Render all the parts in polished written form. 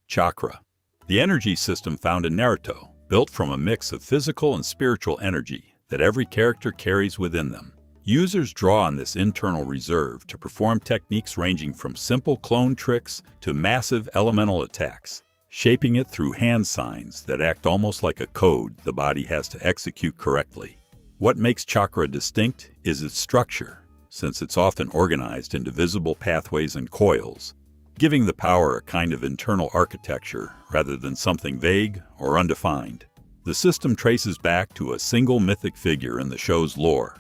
Chakra. The energy system found in Naruto, built from a mix of physical and spiritual energy that every character carries within them. Users draw on this internal reserve to perform techniques ranging from simple clone tricks to massive elemental attacks, shaping it through hand signs that act almost like a code the body has to execute correctly. What makes chakra distinct is its structure, since it's often organized into visible pathways and coils, giving the power a kind of internal architecture rather than something vague or undefined. The system traces back to a single mythic figure in the show's lore,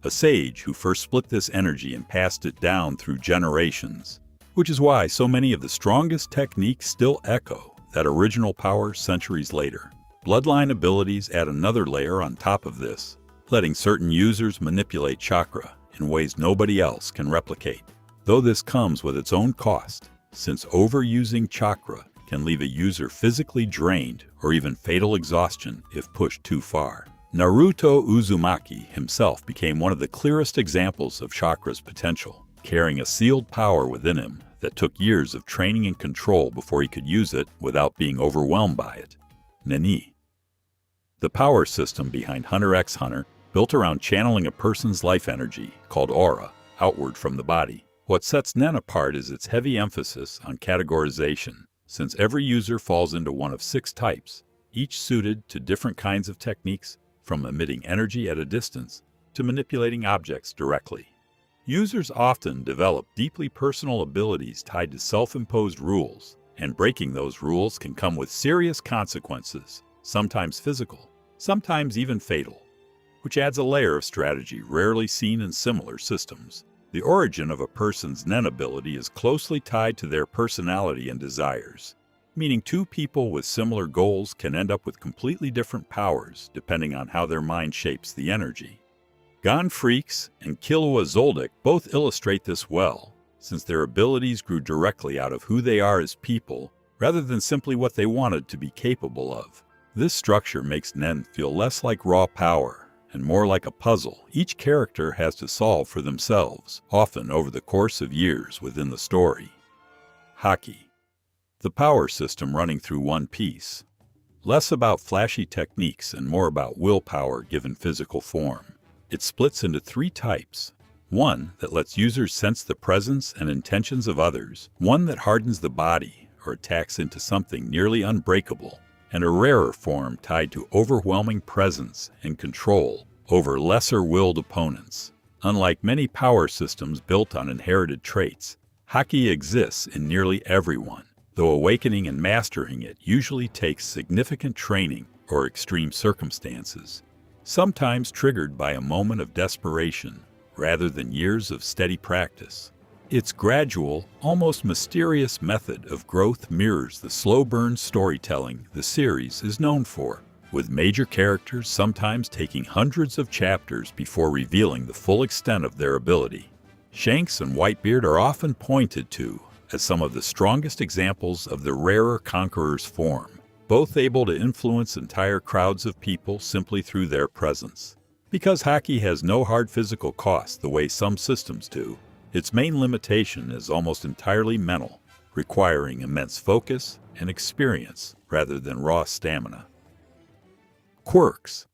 a sage who first split this energy and passed it down through generations, which is why so many of the strongest techniques still echo that original power centuries later. Bloodline abilities add another layer on top of this, letting certain users manipulate chakra in ways nobody else can replicate. Though this comes with its own cost, since overusing chakra can leave a user physically drained or even fatal exhaustion if pushed too far. Naruto Uzumaki himself became one of the clearest examples of chakra's potential, carrying a sealed power within him that took years of training and control before he could use it without being overwhelmed by it. Nani. The power system behind Hunter x Hunter, built around channeling a person's life energy, called aura, outward from the body. What sets Nen apart is its heavy emphasis on categorization, since every user falls into one of 6 types, each suited to different kinds of techniques, from emitting energy at a distance to manipulating objects directly. Users often develop deeply personal abilities tied to self-imposed rules, and breaking those rules can come with serious consequences, sometimes physical, sometimes even fatal, which adds a layer of strategy rarely seen in similar systems. The origin of a person's Nen ability is closely tied to their personality and desires, meaning 2 people with similar goals can end up with completely different powers depending on how their mind shapes the energy. Gon Freaks and Killua Zoldyck both illustrate this well, since their abilities grew directly out of who they are as people rather than simply what they wanted to be capable of. This structure makes Nen feel less like raw power and more like a puzzle each character has to solve for themselves, often over the course of years within the story. Haki. The power system running through One Piece. Less about flashy techniques and more about willpower given physical form. It splits into 3 types. One that lets users sense the presence and intentions of others, one that hardens the body or attacks into something nearly unbreakable, and a rarer form tied to overwhelming presence and control over lesser-willed opponents. Unlike many power systems built on inherited traits, Haki exists in nearly everyone, though awakening and mastering it usually takes significant training or extreme circumstances, sometimes triggered by a moment of desperation rather than years of steady practice. Its gradual, almost mysterious method of growth mirrors the slow-burn storytelling the series is known for, with major characters sometimes taking hundreds of chapters before revealing the full extent of their ability. Shanks and Whitebeard are often pointed to as some of the strongest examples of the rarer conqueror's form, both able to influence entire crowds of people simply through their presence. Because Haki has no hard physical cost the way some systems do, its main limitation is almost entirely mental, requiring immense focus and experience rather than raw stamina. Quirks.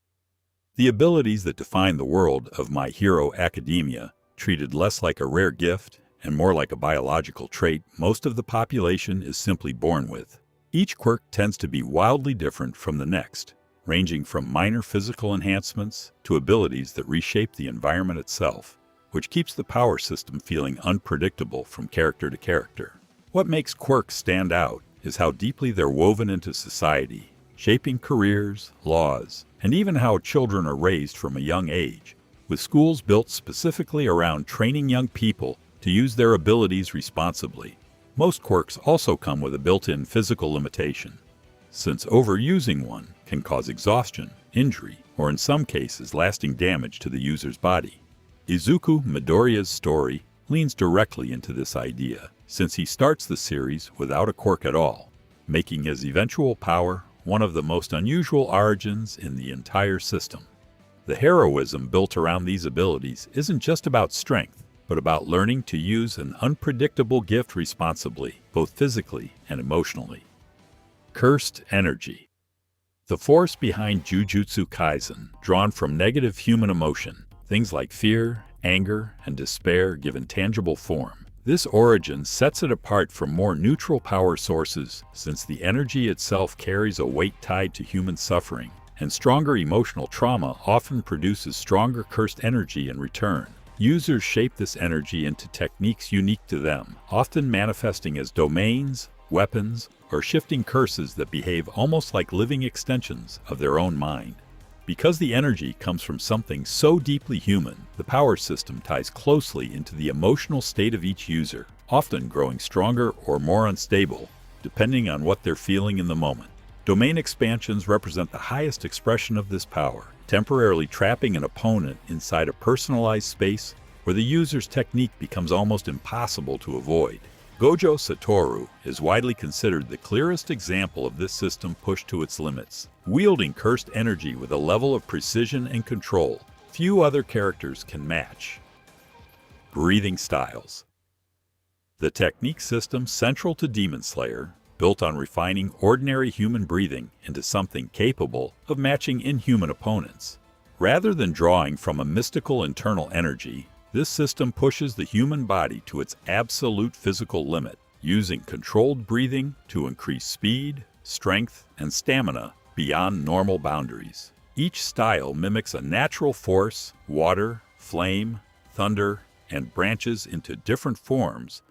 The abilities that define the world of My Hero Academia, treated less like a rare gift and more like a biological trait most of the population is simply born with. Each quirk tends to be wildly different from the next, ranging from minor physical enhancements to abilities that reshape the environment itself, which keeps the power system feeling unpredictable from character to character. What makes quirks stand out is how deeply they're woven into society, shaping careers, laws, and even how children are raised from a young age, with schools built specifically around training young people to use their abilities responsibly. Most quirks also come with a built-in physical limitation, since overusing one can cause exhaustion, injury, or in some cases lasting damage to the user's body. Izuku Midoriya's story leans directly into this idea, since he starts the series without a quirk at all, making his eventual power one of the most unusual origins in the entire system. The heroism built around these abilities isn't just about strength, but about learning to use an unpredictable gift responsibly, both physically and emotionally. Cursed energy. The force behind Jujutsu Kaisen, drawn from negative human emotion, things like fear, anger, and despair given tangible form. This origin sets it apart from more neutral power sources, since the energy itself carries a weight tied to human suffering, and stronger emotional trauma often produces stronger cursed energy in return. Users shape this energy into techniques unique to them, often manifesting as domains, weapons, or shifting curses that behave almost like living extensions of their own mind. Because the energy comes from something so deeply human, the power system ties closely into the emotional state of each user, often growing stronger or more unstable, depending on what they're feeling in the moment. Domain expansions represent the highest expression of this power, temporarily trapping an opponent inside a personalized space where the user's technique becomes almost impossible to avoid. Gojo Satoru is widely considered the clearest example of this system pushed to its limits, wielding cursed energy with a level of precision and control few other characters can match. Breathing styles. The technique system central to Demon Slayer, built on refining ordinary human breathing into something capable of matching inhuman opponents. Rather than drawing from a mystical internal energy, this system pushes the human body to its absolute physical limit, using controlled breathing to increase speed, strength, and stamina beyond normal boundaries. Each style mimics a natural force, water, flame, thunder, and branches into different forms,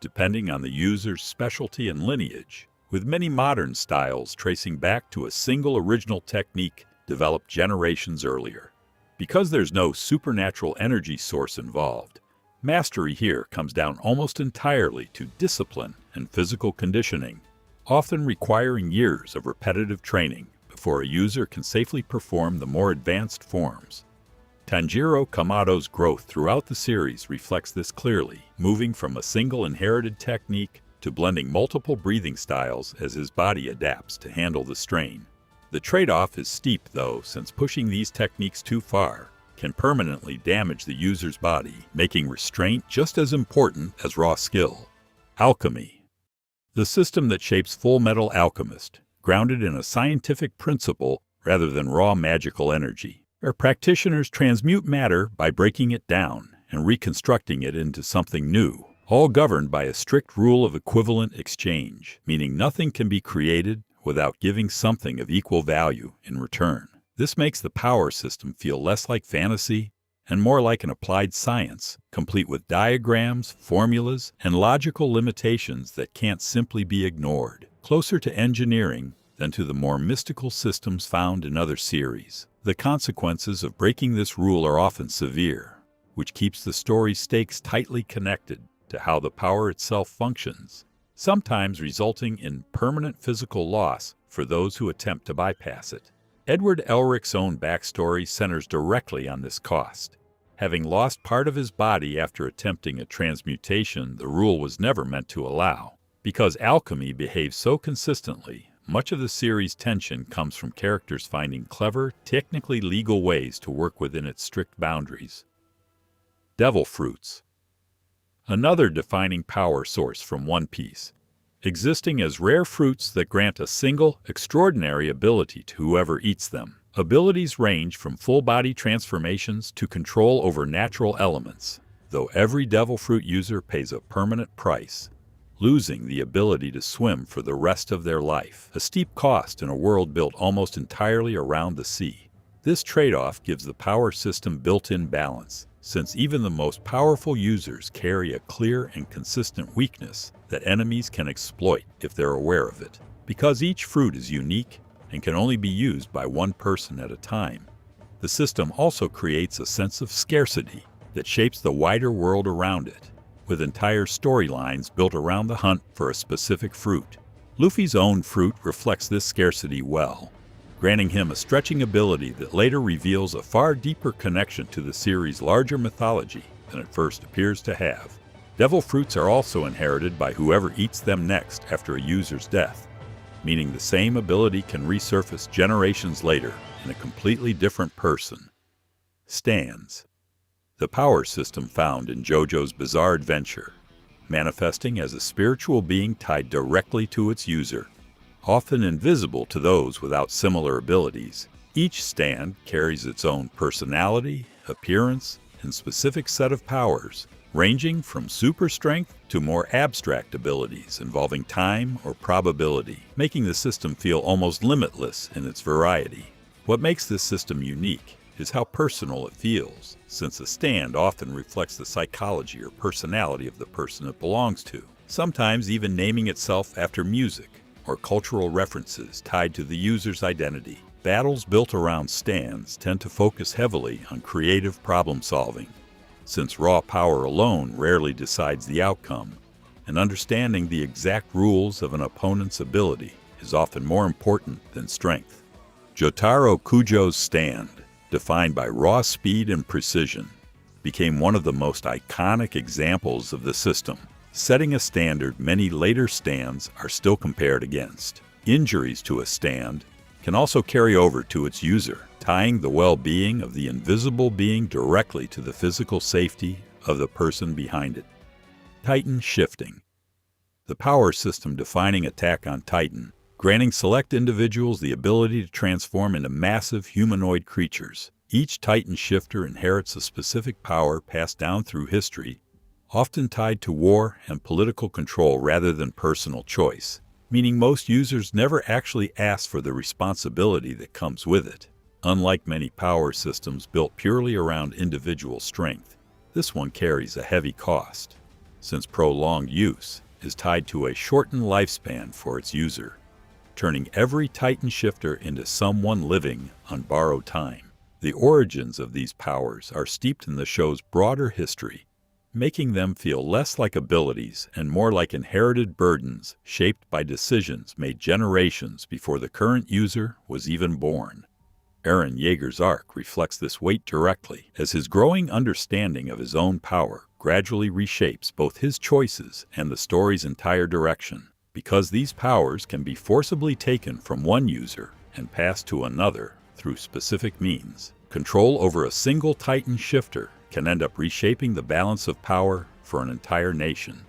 depending on the user's specialty and lineage, with many modern styles tracing back to a single original technique developed generations earlier. Because there's no supernatural energy source involved, mastery here comes down almost entirely to discipline and physical conditioning, often requiring years of repetitive training before a user can safely perform the more advanced forms. Tanjiro Kamado's growth throughout the series reflects this clearly, moving from a single inherited technique to blending multiple breathing styles as his body adapts to handle the strain. The trade-off is steep, though, since pushing these techniques too far can permanently damage the user's body, making restraint just as important as raw skill. Alchemy. The system that shapes Fullmetal Alchemist, grounded in a scientific principle rather than raw magical energy, where practitioners transmute matter by breaking it down and reconstructing it into something new, all governed by a strict rule of equivalent exchange, meaning nothing can be created without giving something of equal value in return. This makes the power system feel less like fantasy and more like an applied science, complete with diagrams, formulas, and logical limitations that can't simply be ignored, closer to engineering than to the more mystical systems found in other series. The consequences of breaking this rule are often severe, which keeps the story's stakes tightly connected to how the power itself functions, sometimes resulting in permanent physical loss for those who attempt to bypass it. Edward Elric's own backstory centers directly on this cost. Having lost part of his body after attempting a transmutation the rule was never meant to allow. Because alchemy behaves so consistently, much of the series' tension comes from characters finding clever, technically legal ways to work within its strict boundaries. Devil fruits. Another defining power source from One Piece, existing as rare fruits that grant a single, extraordinary ability to whoever eats them. Abilities range from full-body transformations to control over natural elements, though every devil fruit user pays a permanent price, losing the ability to swim for the rest of their life, a steep cost in a world built almost entirely around the sea. This trade-off gives the power system built-in balance, since even the most powerful users carry a clear and consistent weakness that enemies can exploit if they're aware of it. Because each fruit is unique and can only be used by one person at a time, the system also creates a sense of scarcity that shapes the wider world around it, with entire storylines built around the hunt for a specific fruit. Luffy's own fruit reflects this scarcity well, granting him a stretching ability that later reveals a far deeper connection to the series' larger mythology than it first appears to have. Devil fruits are also inherited by whoever eats them next after a user's death, meaning the same ability can resurface generations later in a completely different person. Stands. The power system found in JoJo's Bizarre Adventure, manifesting as a spiritual being tied directly to its user, often invisible to those without similar abilities. Each stand carries its own personality, appearance, and specific set of powers, ranging from super strength to more abstract abilities involving time or probability, making the system feel almost limitless in its variety. What makes this system unique is how personal it feels, since a stand often reflects the psychology or personality of the person it belongs to, sometimes even naming itself after music or cultural references tied to the user's identity. Battles built around stands tend to focus heavily on creative problem solving, since raw power alone rarely decides the outcome, and understanding the exact rules of an opponent's ability is often more important than strength. Jotaro Kujo's stand, defined by raw speed and precision, became one of the most iconic examples of the system, setting a standard many later stands are still compared against. Injuries to a stand can also carry over to its user, tying the well-being of the invisible being directly to the physical safety of the person behind it. Titan shifting. The power system defining Attack on Titan, granting select individuals the ability to transform into massive humanoid creatures. Each Titan shifter inherits a specific power passed down through history, often tied to war and political control rather than personal choice, meaning most users never actually ask for the responsibility that comes with it. Unlike many power systems built purely around individual strength, this one carries a heavy cost, since prolonged use is tied to a shortened lifespan for its user, turning every Titan shifter into someone living on borrowed time. The origins of these powers are steeped in the show's broader history, making them feel less like abilities and more like inherited burdens shaped by decisions made generations before the current user was even born. Eren Yeager's arc reflects this weight directly, as his growing understanding of his own power gradually reshapes both his choices and the story's entire direction. Because these powers can be forcibly taken from one user and passed to another through specific means, control over a single Titan shifter can end up reshaping the balance of power for an entire nation.